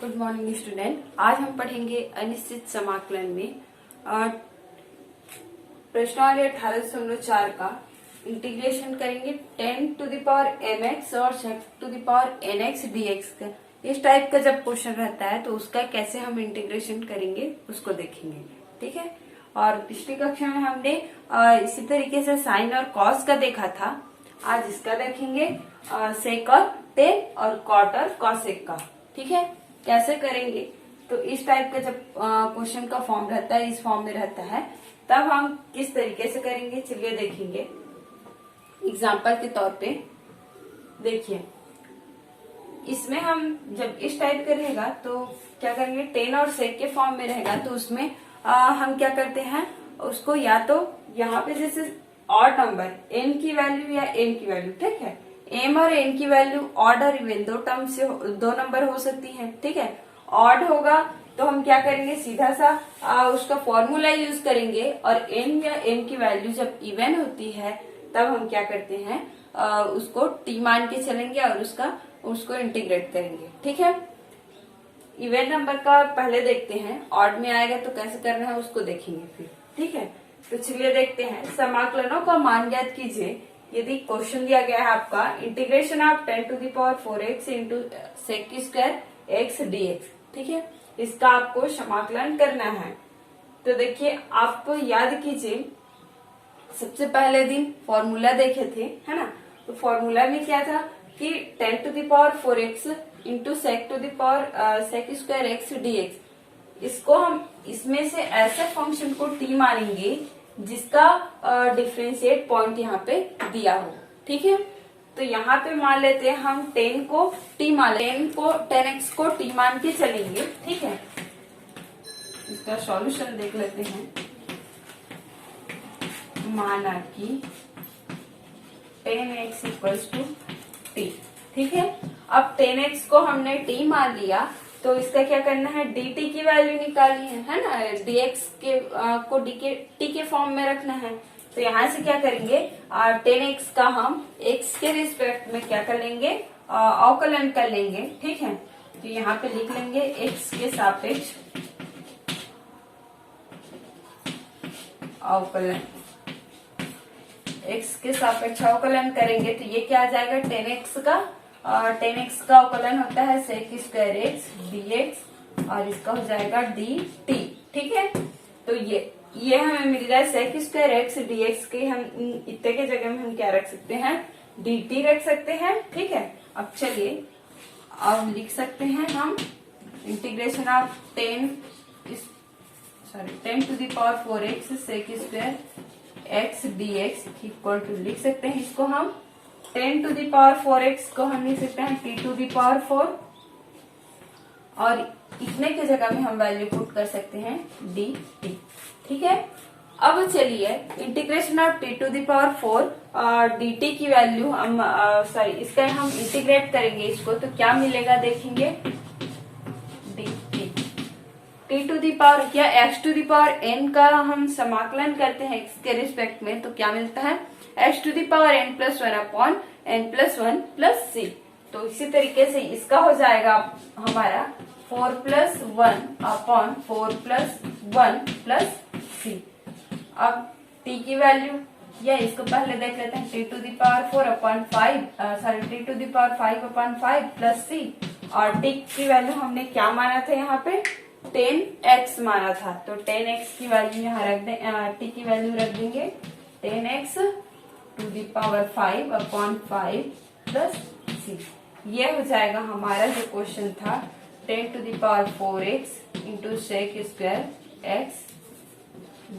Good morning student. आज हम पढ़ेंगे अनिश्चित समाकलन में प्रश्नावली 18.4 का इंटीग्रेशन करेंगे 10 टू द पावर mx और sec to the power nx dx का। इस टाइप का जब क्वेश्चन रहता है तो उसका कैसे हम इंटीग्रेशन करेंगे उसको देखेंगे। ठीक है। और पिछली कक्षा में हमने इसी तरीके से साइन और कॉस का देखा था। आज इसका देखेंगे सेक और टेन और कॉट और कॉसेक का। ठीक है। कैसे करेंगे तो इस टाइप का जब क्वेश्चन का फॉर्म रहता है, इस फॉर्म में रहता है, तब हम किस तरीके से करेंगे चलिए देखेंगे। एग्जाम्पल के तौर पे देखिए, इसमें हम जब इस टाइप का रहेगा तो क्या करेंगे, टेन और सेक के फॉर्म में रहेगा तो उसमें हम क्या करते हैं, उसको या तो यहाँ पे जैसे ऑड नंबर n की वैल्यू या n की वैल्यू, ठीक है, m और n की वैल्यू ऑड और इवन दो टर्म से दो नंबर हो सकती है। ठीक है। ऑड होगा तो हम क्या करेंगे, सीधा सा उसका फॉर्मूला यूज करेंगे और n या m की वैल्यू जब इवन होती है तब हम क्या करते हैं, उसको t मान के चलेंगे और उसको इंटीग्रेट करेंगे। ठीक है। इवन नंबर का पहले देखते हैं, ऑड में आएगा तो कैसे करना है उसको देखेंगे फिर। ठीक है। तो चलिए देखते हैं, समाकलनों का मान ज्ञात कीजिए। यदि क्वेश्चन दिया गया है आपका integration of 10 to the power 4x into sec square x dx, ठीक है, इसका आपको समाकलन करना है। तो देखिए, आपको याद कीजिए, सबसे पहले दिन फॉर्मूला देखे थे, है ना। तो फॉर्मूला में क्या था कि 10 to the power 4x into sec to the power sec square x dx, इसको हम इसमें से ऐसे फंक्शन को t मानेंगे जिसका डिफरेंशिएट पॉइंट यहाँ पे दिया हो। ठीक है। तो यहाँ पे मान लेते हैं हम 10 को t मान, 10x को t मान के चलेंगे। ठीक है। इसका सॉल्यूशन देख लेते हैं। माना कि 10x इक्वल्स टू t। ठीक है। अब 10x को हमने t मान लिया तो इसका क्या करना है, dt की वैल्यू निकालनी है ना, dx के को t के फॉर्म में रखना है। तो यहाँ से क्या करेंगे, 10x का हम x के रिस्पेक्ट में क्या कर लेंगे, अवकलन कर लेंगे। ठीक है। तो यहाँ पे लिख लेंगे x के सापेक्ष अवकलन, x के सापेक्ष अवकलन करेंगे तो ये क्या आ जाएगा, 10x का 10x का अवकलन होता है सेक स्क्वायर एक्स dx और इसका हो जाएगा dt। ठीक है। तो ये हमें मिल रहा है सेक स्क्वायर एक्स dx के, हम इतने के जगह में हम क्या रख सकते हैं, dt रख सकते हैं। ठीक है। अब चलिए अब लिख सकते हैं हम integration of 10 to the power 4x sec square x dx equal to, लिख सकते हैं इसको हम 10 टू द पावर 4x को हम लिख सकते हैं t टू द पावर 4 और इतने के जगह में हम वैल्यू पुट कर सकते हैं dt। ठीक है। अब चलिए integration of t to the power 4 dt की वैल्यू हम इसका हम इंटीग्रेट करेंगे इसको, तो क्या मिलेगा देखेंगे, dt t to the power क्या x to the power n का हम समाकलन करते हैं x के रिस्पेक्ट में तो क्या मिलता है, x to the power n plus 1 upon n plus 1 plus c। तो इसी तरीके से इसका हो जाएगा हमारा 4 plus 1 upon 4 plus 1 plus c। अब t की वैल्यू या इसको पहले देख लेते हैं, t to the power 4 upon 5 t to the power 5 upon 5 plus c, और t की वैल्यू हमने क्या माना था, यहाँ पे 10x माना था। तो 10x की वैल्यू यहाँ रख दें, t की वैल्यू रख देंगे 10x to the power 5 upon 5 plus c। ये हो जाएगा हमारा जो क्वेश्चन था 10 to the power 4x into sec square x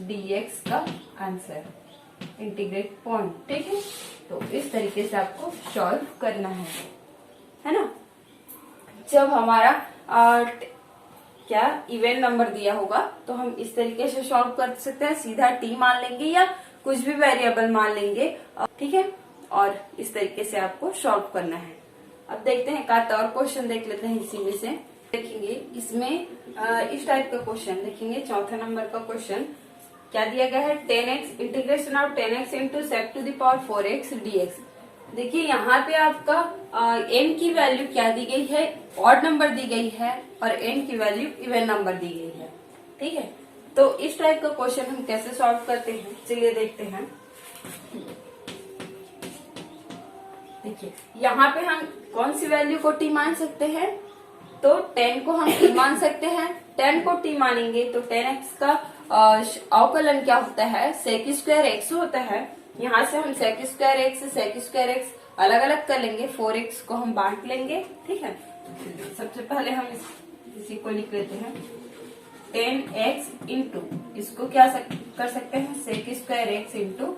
dx का आंसर, इंटीग्रेट पॉइंट। ठीक है। तो इस तरीके से आपको सॉल्व करना है ना। जब हमारा क्या इवन नंबर दिया होगा तो हम इस तरीके से सॉल्व कर सकते हैं, सीधा t मान लेंगे या कुछ भी वेरिएबल मान लेंगे। ठीक है। और इस तरीके से आपको सॉल्व करना है। अब देखते हैं एक और क्वेश्चन देख लेते हैं इसी में से। देखेंगे इसमें इस टाइप का क्वेश्चन देखेंगे, चौथा नंबर का क्वेश्चन क्या दिया गया है, 10x integration of 10x into sec to the power 4x dx। देखिए यहाँ पे आपका n की वैल्यू क्या दी गई है, ऑड नंबर दी गई है, और n की वैल्यू इवन नंबर दी गई है। ठीक है, तो इस टाइप का क्वेश्चन हम कैसे सॉल्व करते हैं, चलिए देखते हैं। देखिए यहाँ पे हम कौन सी वैल्यू को t मान सकते हैं, तो 10 को हम t मान सकते हैं। 10 को t मानेंगे तो 10x का अवकलन क्या होता है, sec स्क्वायर x होता है। यहाँ से हम sec स्क्वायर x अलग अलग कर लेंगे, 4x को हम बांट लेंगे। ठीक है, सबसे पहले हम इसी को लिख लेते हैं 10x इंटू, इसको क्या कर सकते हैं, sec square x into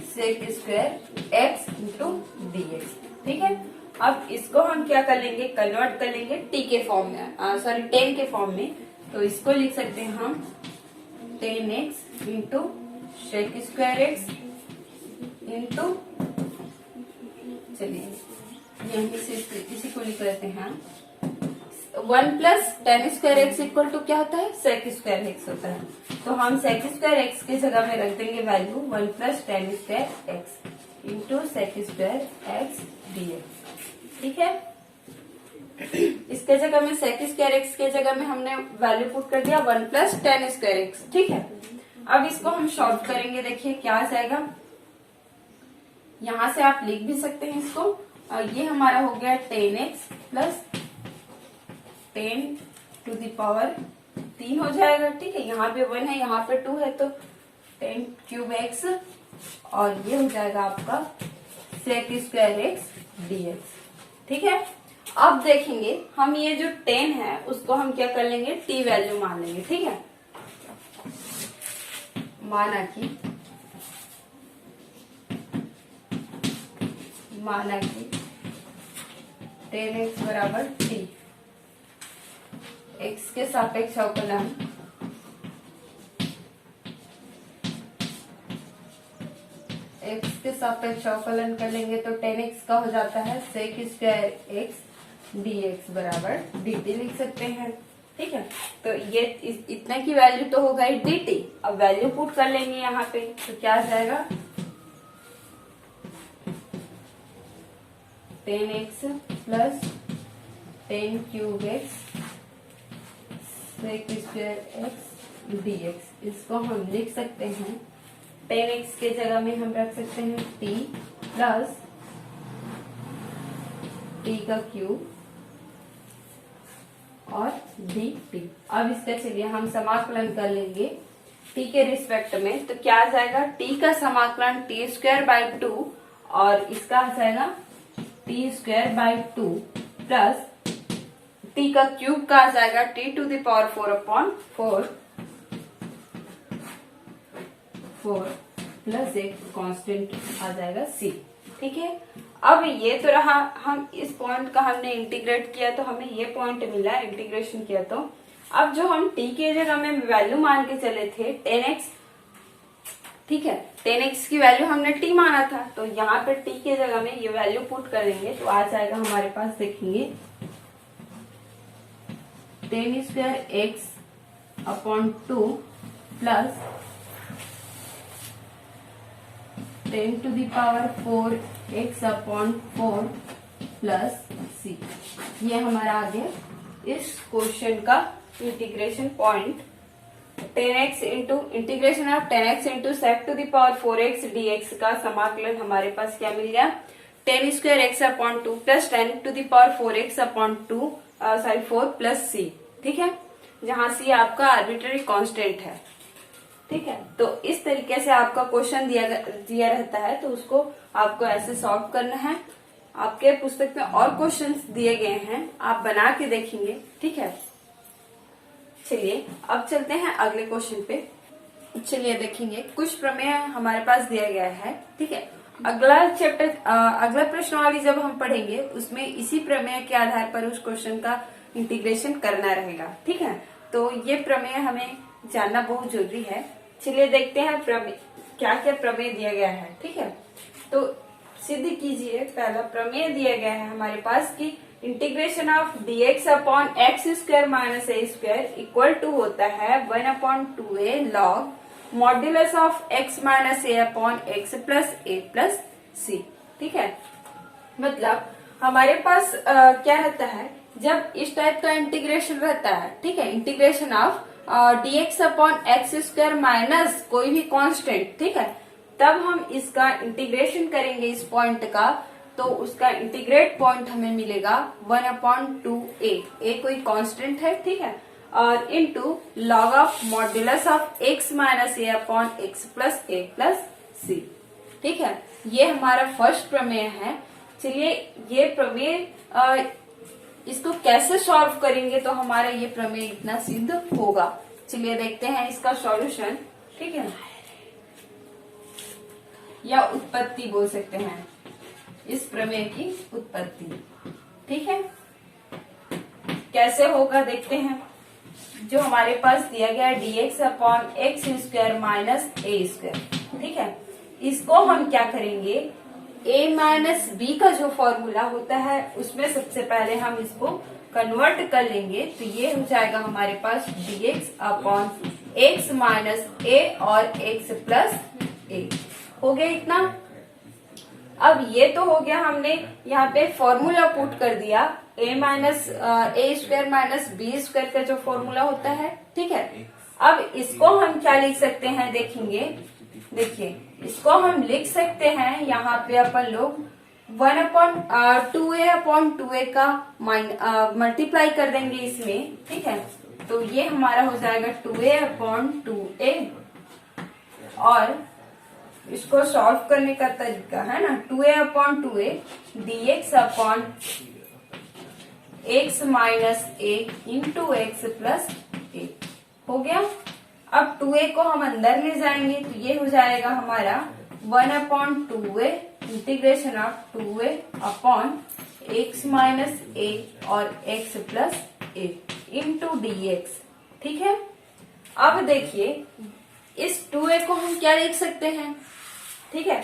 sec square x into dx। ठीक है, अब इसको हम क्या कर लेंगे, कन्वर्ट कर लेंगे t के फॉर्म में, 10 के फॉर्म में। तो इसको लिख सकते हैं हम 10x into sec square x into, चलिए यही इसी को लिख लेते हैं 1 plus 10 square x equal to क्या होता है, sec स्क्वायर एक्स होता है। तो हम sec स्क्वायर एक्स की जगह में रख देंगे value 1 plus 10 square x into sec square x dx। ठीक है, इसके जगह में sec स्क्वायर एक्स के जगह में हमने वैल्यू पुट कर दिया 1 प्लस 10 स्क्वायर एक्स। ठीक है, अब इसको हम शॉर्ट करेंगे, देखिए क्या आ जाएगा। यहाँ से आप लिख भी सकते हैं इसको, और ये हमारा हो गया 10x plus 10 to the power 3 हो जाएगा। ठीक है, यहाँ पे 1 है, यहाँ पे 2 है, तो 10 क्यूब x, और ये हो जाएगा आपका sec स्क्वायर एक्स dx। ठीक है, अब देखेंगे हम ये जो 10 है उसको हम क्या कर लेंगे, t वैल्यू मान लेंगे। ठीक है, माना कि 10x बराबर t, x के सापेक्ष अवकलन कर लेंगे तो 10x का हो जाता है sec स्क्वायर x dx बराबर dt लिख सकते हैं। ठीक है, तो ये इतना की वैल्यू तो हो गई dt। अब वैल्यू पुट कर लेंगे यहाँ पे, तो क्या आ जाएगा 10x plus 10 cube x sec square x dx। इसको हम लिख सकते हैं 10x के जगह में हम रख सकते हैं t प्लस t का क्यूब और dt। अब इसका चलिए हम समाकलन कर लेंगे t के रिस्पेक्ट में, तो क्या आ जाएगा, t का समाकलन t स्क्वायर बाई 2, और इसका आ जाएगा t square by 2 plus t का क्यूब का आ जाएगा t to the power 4 plus एक कांस्टेंट आ जाएगा c। ठीक है, अब ये तो रहा, हम इस पॉइंट का हमने इंटीग्रेट किया तो हमें ये पॉइंट मिला, इंटीग्रेशन किया। तो अब जो हम t के जगह में वैल्यू मान के चले थे 10x, ठीक है, 10x की वैल्यू हमने t माना था, तो यहाँ पे t के जगह में ये वैल्यू पुट कर देंगे तो आ जाएगा हमारे पास, देखेंगे 10 square x upon 2 plus 10 to the power 4 x upon 4 plus c। ये हमारा आ गया इस क्वेश्चन का integration point. 10x into integration of 10x into sec to the power 4x dx का समाकलन हमारे पास क्या मिल गया, 10 square x upon 2 plus 10 to the power 4x upon 4 plus c। ठीक है, जहां c आपका आर्बिट्ररी कांस्टेंट है। ठीक है, तो इस तरीके से आपका क्वेश्चन दिया रहता है, तो उसको आपको ऐसे सॉल्व करना है। आपके पुस्तक में और क्वेश्चंस दिए गए हैं, आप बना के देखेंगे। ठीक है, चलिए अब चलते हैं अगले क्वेश्चन पे। चलिए देखेंगे, कुछ प्रमेय हमारे पास दिया गया है। ठीक है, अगला चैप्टर, अगला प्रश्नावली जब हम पढ़ेंगे उसमें इसी प्रमेय के आधार पर उस क्वेश्चन का इंटीग्रेशन करना रहेगा। ठीक है, तो ये प्रमेय हमें जानना बहुत जरूरी है। चलिए देखते हैं प्रमेय, क्या क्या प्रमेय दिया गया है। ठीक है, तो सिद्ध कीजिए। पहला प्रमेय दिया गया है हमारे पास कि integration of dx upon x square minus a square equal to होता है 1/2a log modulus of x minus a upon x plus a plus c. ठीक है, मतलब हमारे पास क्या रहता है, जब इस टाइप का इंटीग्रेशन रहता है, ठीक है, integration of dx upon x square minus कोई भी कांस्टेंट, ठीक है, तब हम इसका इंटीग्रेशन करेंगे इस पॉइंट का, तो उसका इंटीग्रेट पॉइंट हमें मिलेगा 1/2a, ए कोई कांस्टेंट है, ठीक है, और into log of modulus of x minus a upon x plus a plus c, ठीक है। ये हमारा फर्स्ट प्रमेय है। चलिए ये प्रमेय इसको कैसे सॉल्व करेंगे तो हमारा ये प्रमेय इतना सिद्ध होगा। चलिए देखते हैं इसका सॉल्यूशन, ठीक है, या उत्पत्ति बोल सकते हैं, इस प्रमेय की उत्पत्ति, ठीक है। कैसे होगा देखते हैं। जो हमारे पास दिया गया है dx upon x square minus a square, ठीक है, इसको हम क्या करेंगे, a माइनस बी का जो फॉर्मूला होता है उसमें सबसे पहले हम इसको कन्वर्ट कर लेंगे, तो ये हो जाएगा हमारे पास dx upon x minus a और x प्लस ए, हो गया इतना। अब ये तो हो गया, हमने यहाँ पे फॉर्मूला पुट कर दिया, a minus a square minus b square का जो फॉर्मूला होता है, ठीक है। अब इसको हम क्या लिख सकते हैं देखेंगे, देखिए इसको हम लिख सकते हैं, यहाँ पे अपन लोग 1/2a अपॉन 2a का मल्टीप्लाई कर देंगे इसमें, ठीक है, तो ये हमारा हो जाएगा 2a अपॉन 2a, और इसको सॉल्व करने का तरीका है ना, 2a upon 2a dx upon x minus a into x plus a, हो गया। अब 2a को हम अंदर ले जाएंगे, तो ये हो जाएगा हमारा 1/2a integration of 2a upon x minus a और x plus a into dx, ठीक है। अब देखिए इस 2a को हम क्या लिख सकते हैं, ठीक है,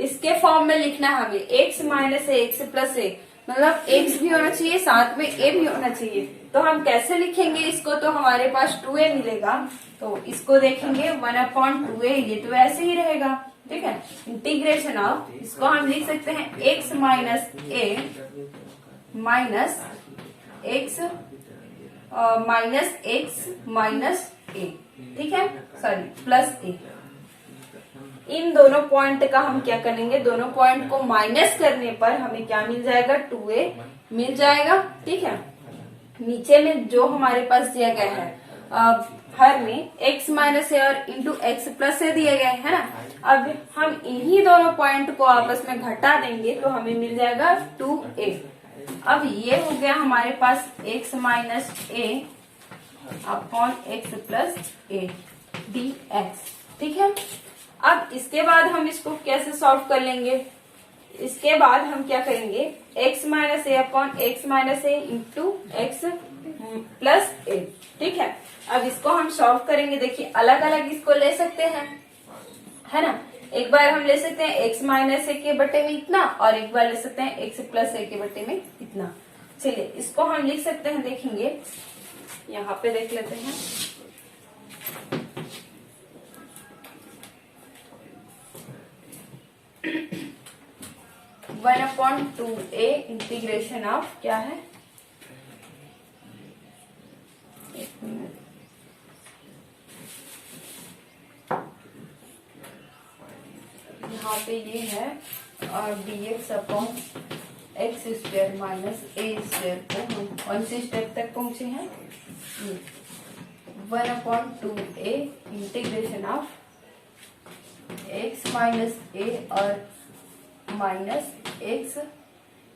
इसके फॉर्म में लिखना है हमें, x माइनस ए एक्स प्लस ए, मतलब x भी होना चाहिए साथ में a भी होना चाहिए, तो हम कैसे लिखेंगे इसको, तो हमारे पास 2a मिलेगा, तो इसको देखेंगे 1/2a, ये तो ऐसे ही रहेगा, ठीक है, इंटीग्रेशन ऑफ, इसको हम लिख सकते हैं x माइनस ए माइनस एक्स माइनस ए, ठीक है, सॉरी प्लस ए। इन दोनों पॉइंट का हम क्या करेंगे, दोनों पॉइंट को माइनस करने पर हमें क्या मिल जाएगा, 2a मिल जाएगा, ठीक है। नीचे में जो हमारे पास दिया गया है हर में x माइनस ए और इंटू एक्स प्लस ए दिया गया है ना, अब हम इन्हीं दोनों पॉइंट को आपस में घटा देंगे तो हमें मिल जाएगा 2a। अब ये हो गया हमारे पास x minus a upon x plus A dx, ठीक है। अब इसके बाद हम इसको कैसे सॉल्व कर लेंगे, इसके बाद हम क्या करेंगे, x minus a upon x minus a into x plus ए, ठीक है। अब इसको हम सॉल्व करेंगे, देखिए अलग अलग इसको ले सकते हैं, है ना, एक बार हम ले सकते हैं x माइनस ए के बटे में इतना, और एक बार ले सकते हैं x प्लस ए के बटे में इतना। चलिए इसको हम लिख सकते हैं, देखेंगे यहाँ पे देख लेते हैं, 1/2a इंटीग्रेशन ऑफ क्या है, यहाँ पे ये है, और dx upon x square minus a square को हम कौन सी स्टेप तक पहुंचे हैं, 1/2a integration of x minus a और माइनस एक्स,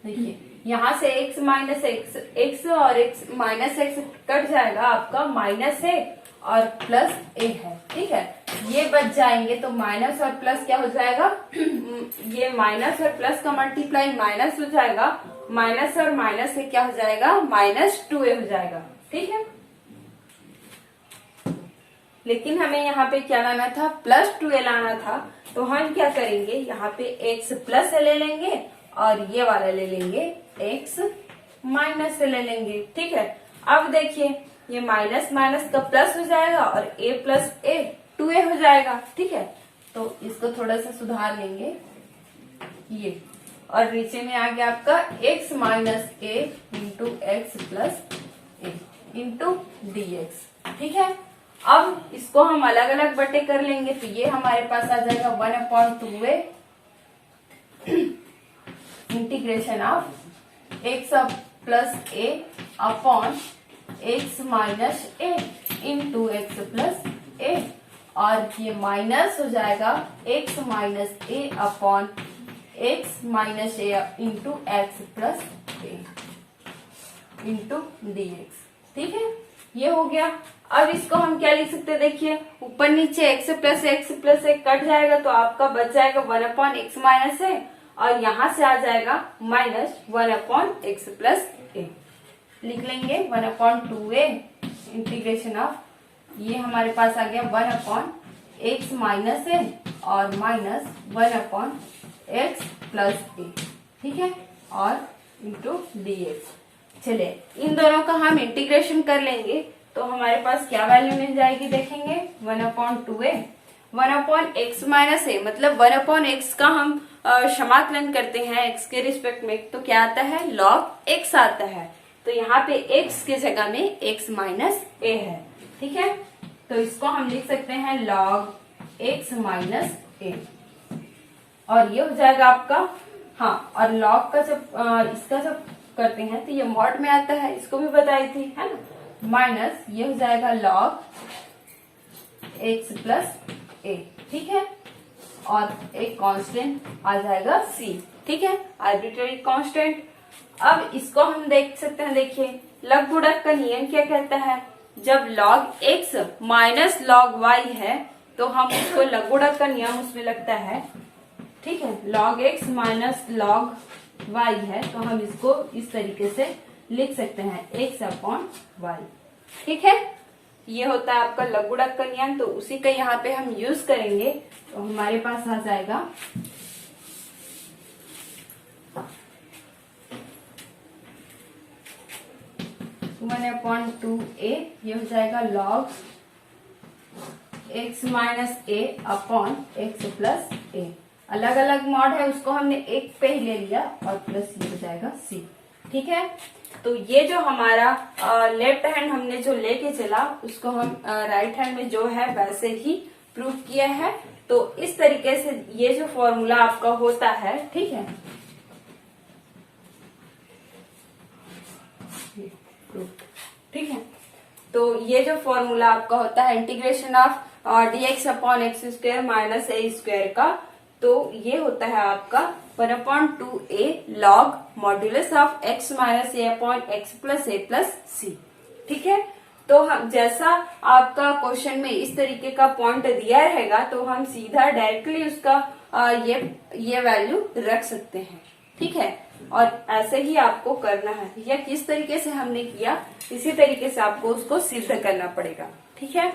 देखिए यहाँ से x माइनस एक्स और x माइनस एक्स कट जाएगा, आपका माइनस है और प्लस ए है, ठीक है, ये बच जाएंगे, तो माइनस और प्लस क्या हो जाएगा, ये माइनस और प्लस का मल्टीप्लाई माइनस हो जाएगा, माइनस और माइनस से क्या हो जाएगा, -2a हो जाएगा, ठीक है। लेकिन हमें यहाँ पे क्या लाना था, +2a लाना था, तो हम क्या करेंगे, यहाँ पे x प्लस ले लेंगे और ये वाला ले लेंगे x माइनस ले लेंगे, ठीक है। अब देखिए ये माइनस माइनस का प्लस हो जाएगा और a प्लस ए 2a हो जाएगा, ठीक है। तो इसको थोड़ा सा सुधार लेंगे ये, और नीचे में आ गया आपका x minus a into x plus a into d x. ठीक है, अब इसको हम अलग अलग बटे कर लेंगे तो ये हमारे पास आ जाएगा 1/2a integration of x plus a upon x minus a into x plus a, और ये माइनस हो जाएगा x minus a upon x minus a into x plus a into d x. ठीक है, ये हो गया। अब इसको हम क्या लिख सकते हैं, देखिए ऊपर नीचे x प्लस ए कट जाएगा तो आपका बच जाएगा 1/x माइनस ए, और यहां से आ जाएगा माइनस 1/x प्लस ए। लिख लेंगे 1/2a इंटीग्रेशन ऑफ, ये हमारे पास आ गया 1/x माइनस ए और माइनस 1/x प्लस ए। ठीक है, और इंटू डी एक्स। चलिए इन दोनों का हम इंटीग्रेशन कर लेंगे तो हमारे पास क्या वैल्यू मिल जाएगी, देखेंगे 1/2a 1/x माइनस ए, मतलब 1/x का हम समाकलन करते हैं x के रिस्पेक्ट में तो क्या आता है, log x आता है। तो यहाँ पे x की जगह में x माइनस ए है। ठीक है, तो इसको हम लिख सकते हैं log x माइनस ए, और ये हो जाएगा आपका, हाँ, और log का जब इसका जब करते हैं तो ये मॉड में आता है, इसको भी बताई थी, है ना, माइनस ये हो जाएगा log x प्लस ए। ठीक है, और एक कांस्टेंट आ जाएगा c। ठीक है, आर्बिट्ररी कांस्टेंट। अब इसको हम देख सकते हैं, देखिए लघु गुणक का नियम क्या कहता है, जब log x minus log y है तो हम उसको लघु गुणक का नियम उसमें लगता है। ठीक है, log x minus log y है तो हम इसको इस तरीके से लिख सकते हैं x अपॉन y। ठीक है, ये होता है आपका लघु गुणक का नियम, तो उसी का यहाँ पे हम यूज करेंगे तो हमारे पास आ जाएगा 1/2a, ये हो जाएगा log x minus a upon x plus ए। अलग अलग मॉड है, उसको हमने एक पे ही ले लिया, और प्लस ये हो जाएगा c। ठीक है, तो ये जो हमारा लेफ्ट हैंड हमने जो लेके चला उसको हम राइट हैंड में जो है वैसे ही प्रूव किया है। तो इस तरीके से ये जो फॉर्मूला आपका होता है, ठीक है, ठीक है, तो ये जो फॉर्मूला आपका होता है integration of dx upon x square minus a square का, तो ये होता है आपका 1/2a log modulus of x minus a upon x plus a plus c. ठीक है, तो हम जैसा आपका क्वेश्चन में इस तरीके का पॉइंट दिया रहेगा तो हम सीधा डायरेक्टली उसका ये वैल्यू रख सकते हैं। ठीक है, और ऐसे ही आपको करना है, या किस तरीके से हमने किया इसी तरीके से आपको उसको सिद्ध करना पड़ेगा। ठीक है,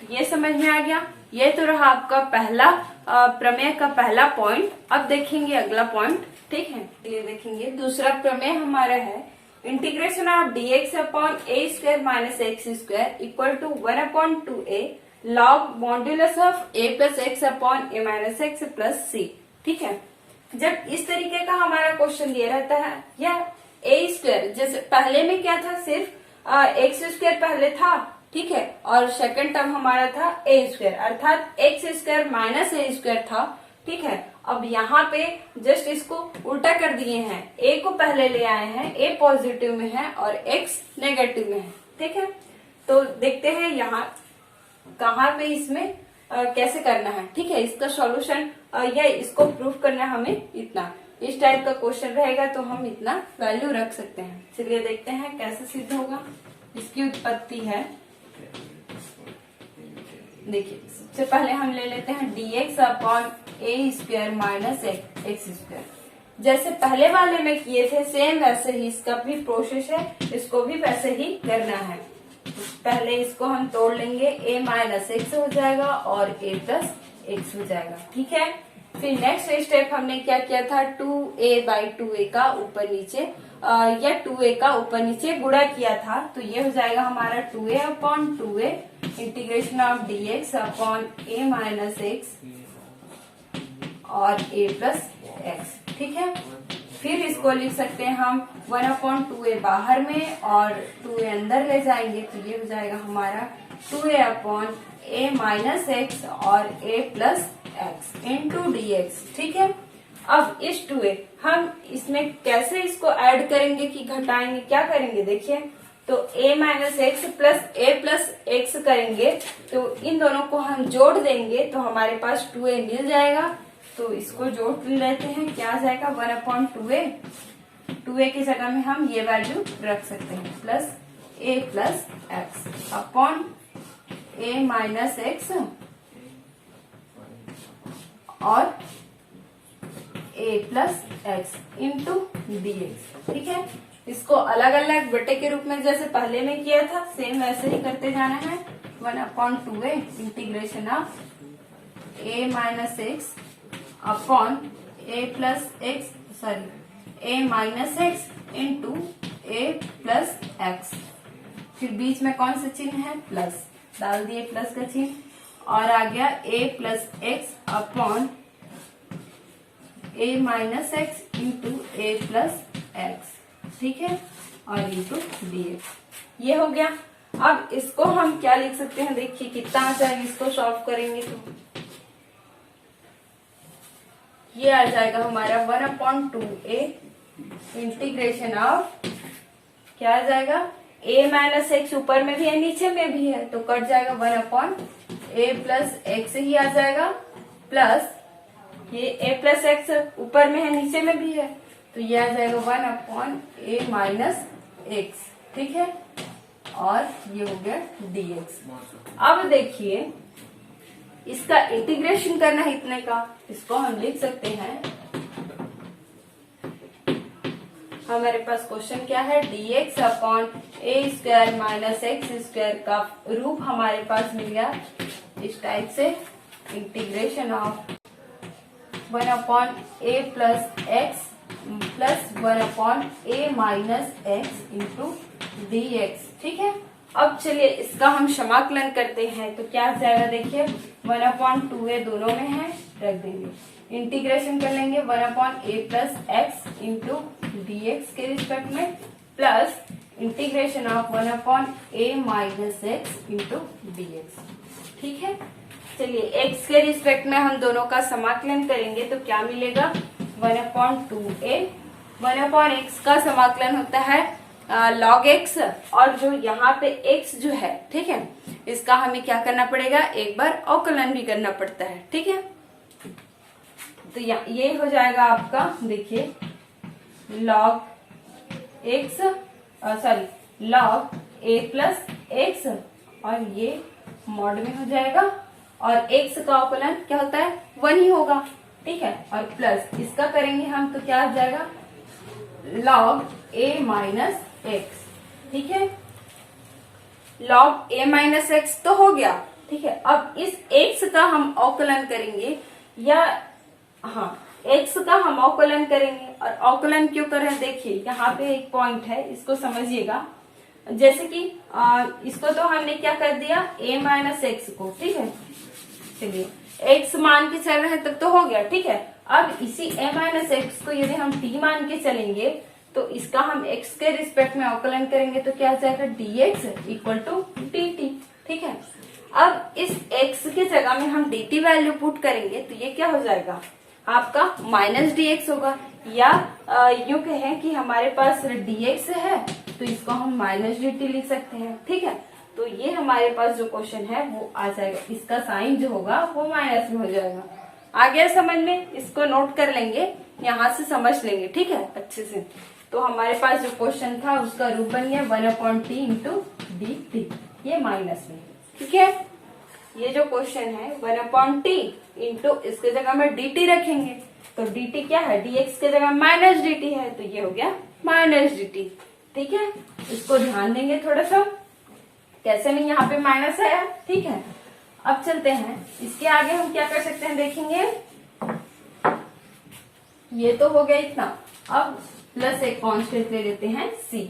तो ये समझ में आ गया। ये तो रहा आपका पहला प्रमेय का पहला पॉइंट। अब देखेंगे अगला पॉइंट। ठीक है, ये देखेंगे दूसरा प्रमेय हमारा है integration of dx upon a square minus x square equal to 1/2a log modulus of a plus x upon a minus x plus c. ठीक है, जब इस तरीके का हमारा क्वेश्चन दिया रहता है, या ए स्क्वायर, जैसे पहले में क्या था, सिर्फ एक्स स्क्वायर पहले था, ठीक है, और सेकंड टर्म हमारा था ए स्क्वायर, अर्थात x square minus a square था। ठीक है, अब यहाँ पे जस्ट इसको उल्टा कर दिए हैं, ए को पहले ले आए हैं, ए पॉजिटिव में है और एक्स नेगेटिव में है। ठीक है, तो देखते हैं यहाँ कहाँ पे इसमें कैसे करना है। ठीक है, इसका सॉल्यूशन या इसको प्रूफ करना हमें इतना, इस टाइप का क्वेश्चन रहेगा तो हम इतना वैल्यू रख सकते हैं। चलिए देखते हैं कैसे सिद्ध होगा। इसकी उत्पत्ति है, देखिए सबसे पहले हम ले लेते हैं dx upon a square minus x square. जैसे पहले वाले में किए थे सेम वैसे ही इसका भी प्रोसेस है, इसको भी वैसे ही करना है। पहले इसको हम तोड़ लेंगे, a माइनस एक्स हो जाएगा और a प्लस एक्स हो जाएगा। ठीक है, फिर नेक्स्ट स्टेप हमने क्या किया था, 2a/2a का ऊपर नीचे या 2a का ऊपर नीचे गुणा किया था, तो ये हो जाएगा हमारा 2a upon 2a integration of dx upon a minus x और a प्लस एक्स। ठीक है, फिर इसको लिख सकते हैं हम 1/2a बाहर में और 2a अंदर ले जाएंगे, तो ये हो जाएगा हमारा 2a/a माइनस एक्स और a plus x into dx। ठीक है, अब इस 2a हम इसमें कैसे इसको ऐड करेंगे कि घटाएंगे, क्या करेंगे देखिए, तो a minus x plus a plus x करेंगे, तो इन दोनों को हम जोड़ देंगे तो हमारे पास 2a मिल जाएगा। तो इसको जोड़ लेते हैं, क्या आ जाएगा 1/2a, 2a की जगह में हम ये वैल्यू रख सकते हैं plus a plus x upon a minus x और a plus x into dx। ठीक है, इसको अलग अलग बटे के रूप में जैसे पहले में किया था सेम वैसे ही करते जाना है। 1/2a integration of a minus x upon a plus x a minus x into a plus x, फिर बीच में कौन सा चिन्ह है, प्लस, डाल दिए प्लस का चिन्ह और आ गया a plus x upon a minus x into a plus x. ठीक है, और इंटू dx। ये हो गया। अब इसको हम क्या लिख सकते हैं, देखिए कितना आ जाएगा, इसको सॉल्व करेंगे तो ये आ जाएगा हमारा 1/2a इंटीग्रेशन ऑफ, क्या आ जाएगा, a माइनस एक्स ऊपर में भी है नीचे में भी है तो कट जाएगा 1/a प्लस एक्स ही आ जाएगा, प्लस ये a प्लस एक्स ऊपर में है नीचे में भी है तो ये आ जाएगा 1/a माइनस एक्स। ठीक है, और ये हो गया dx। अब देखिए इसका इंटीग्रेशन करना है इतने का, इसको हम लिख सकते हैं, हमारे पास क्वेश्चन क्या है, dx upon a square minus x square का रूप हमारे पास मिल गया इस टाइप से, integration of 1/a plus x plus 1/a minus x into dx। ठीक है, अब चलिए इसका हम समाकलन करते हैं तो क्या आ जाएगा, देखिए 1/2a दोनों में है, रख देंगे, इंटीग्रेशन कर लेंगे 1/a plus x into dx के रिस्पेक्ट में, plus integration of 1/a minus x into dx। ठीक है, चलिए x के रिस्पेक्ट में हम दोनों का समाकलन करेंगे तो क्या मिलेगा, 1/2a, 1/x का समाकलन होता है log x, और जो यहाँ पे x जो है, ठीक है, इसका हमें क्या करना पड़ेगा, एक बार अवकलन भी करना पड़ता है। ठीक है, तो ये हो जाएगा आपका, देखिए log x log a plus x, और ये मॉड में हो जाएगा, और x का अवकलन क्या होता है, 1 ही होगा। ठीक है, और प्लस इसका करेंगे हम तो क्या आ जाएगा, log a माइनस एक्स। ठीक है, log a माइनस एक्स तो हो गया। ठीक है, अब इस x का हम अवकलन करेंगे, या हाँ x का हम अवकलन करेंगे, और अवकलन क्यों कर रहे हैं, देखिए यहाँ पे एक पॉइंट है, इसको समझिएगा। जैसे कि इसको तो हमने क्या कर दिया, a माइनस एक्स को। ठीक है, चलिए x मान के चल रहे हैं तब तो हो गया। ठीक है, अब इसी a माइनस एक्स को यदि हम t मान के चलेंगे तो इसका हम x के रिस्पेक्ट में अवकलन करेंगे तो क्या आ जाएगा, dx इक्वल टू dt। ठीक है, अब इस x की जगह में हम dt वैल्यू पुट करेंगे तो ये क्या हो जाएगा, आपका माइनस dx होगा, या यूं कहें कि हमारे पास dx है तो इसको हम माइनस dt लिख सकते हैं। ठीक है, तो ये हमारे पास जो क्वेश्चन है वो आ जाएगा, इसका साइन जो होगा वो माइनस में हो जाएगा। आ गया समझ में, इसको नोट कर लेंगे, यहाँ से समझ लेंगे। ठीक है, अच्छे से। तो हमारे पास जो क्वेश्चन था उसका रूप बन गया 1/t इंटू dt, ये माइनस में। ठीक है, ये जो क्वेश्चन है 1/t इंटू इसके जगह में dt रखेंगे तो dt क्या है, dx के जगह माइनस dt है तो ये हो गया माइनस dt। ठीक है, इसको ध्यान देंगे थोड़ा सा, कैसे नहीं यहाँ पे माइनस है। ठीक है, अब चलते हैं इसके आगे हम क्या कर सकते हैं, देखेंगे। ये तो हो गया इतना, अब प्लस एक कांस्टेंट ले लेते हैं c।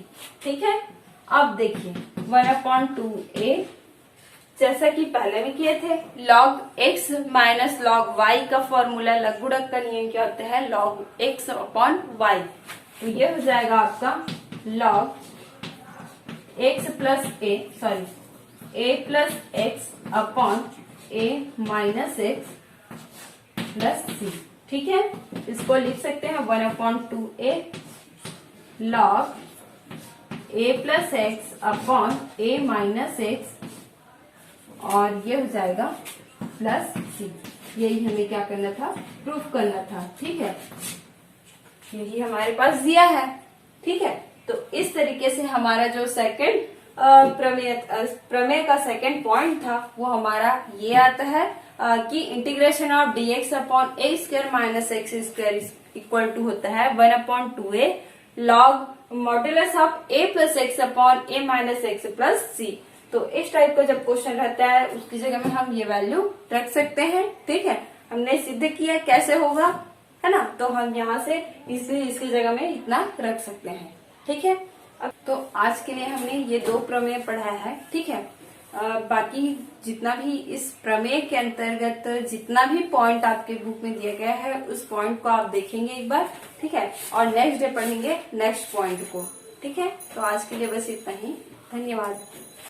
ठीक है, अब देखिए 1/2a जैसा कि पहले भी किए थे, log x minus log y का फॉर्मूला लघुगणक का नियम क्या होता है, log x अपॉन y। तो ये हो जाएगा आपका log x plus a plus x upon a minus x plus c। ठीक है, इसको लिख सकते हैं 1/2a log a plus x upon a minus x, और ये हो जाएगा प्लस सी। यही हमें क्या करना था, प्रूफ करना था। ठीक है, यही हमारे पास दिया है। ठीक है, तो इस तरीके से हमारा जो सेकंड प्रमेय का सेकंड पॉइंट था वो हमारा ये आता है कि integration of dx upon a square minus x square equal to होता है 1/2a log modulus of a plus x upon a minus x plus c. तो इस टाइप का जब क्वेश्चन रहता है उसकी जगह में हम ये वैल्यू रख सकते हैं। ठीक है, हमने सिद्ध किया कैसे होगा, है ना, तो हम यहाँ से इसकी जगह में इतना रख सकते हैं। ठीक है, अब तो आज के लिए हमने ये दो प्रमेय पढ़ा है। ठीक है, बाकी जितना भी इस प्रमेय के अंतर्गत जितना भी पॉइंट आपके बुक में दिया गया है उस पॉइंट को आप देखेंगे एक बार। ठीक है, और नेक्स्ट डे पढ़ेंगे नेक्स्ट पॉइंट को। ठीक है, तो आज के लिए बस इतना ही। धन्यवाद।